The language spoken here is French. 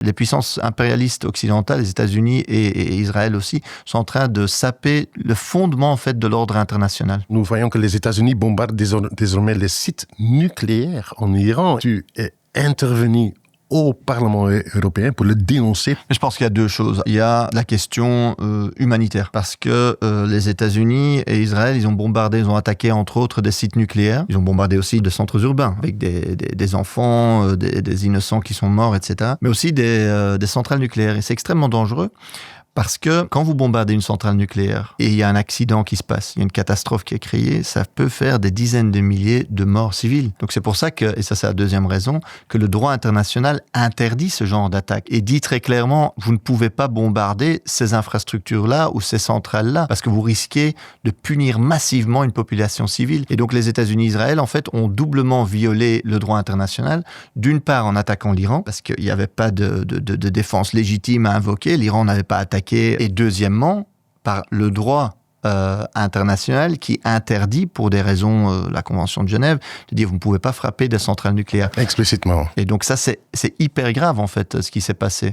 Les puissances impérialistes occidentales, les États-Unis et Israël aussi, sont en train de saper le fondement en fait de l'ordre international. Nous voyons que les États-Unis bombardent désormais les sites nucléaires en Iran. Tu es intervenu au Parlement européen pour le dénoncer. Je pense qu'il y a deux choses. Il y a la question humanitaire, parce que les États-Unis et Israël, ils ont attaqué entre autres des sites nucléaires. Ils ont bombardé aussi des centres urbains, avec des enfants, des innocents qui sont morts, etc. Mais aussi des centrales nucléaires. Et c'est extrêmement dangereux. Parce que quand vous bombardez une centrale nucléaire et il y a un accident qui se passe, il y a une catastrophe qui est créée, ça peut faire des dizaines de milliers de morts civiles. Donc c'est pour ça que, et ça c'est la deuxième raison, que le droit international interdit ce genre d'attaque et dit très clairement, vous ne pouvez pas bombarder ces infrastructures-là ou ces centrales-là parce que vous risquez de punir massivement une population civile. Et donc les États-Unis et Israël, en fait, ont doublement violé le droit international, d'une part en attaquant l'Iran, parce qu'il n'y avait pas de défense légitime à invoquer, l'Iran n'avait pas attaqué. Et deuxièmement, par le droit international qui interdit, pour des raisons, la Convention de Genève, de dire vous ne pouvez pas frapper des centrales nucléaires. Explicitement. Et donc ça, c'est hyper grave, en fait, ce qui s'est passé.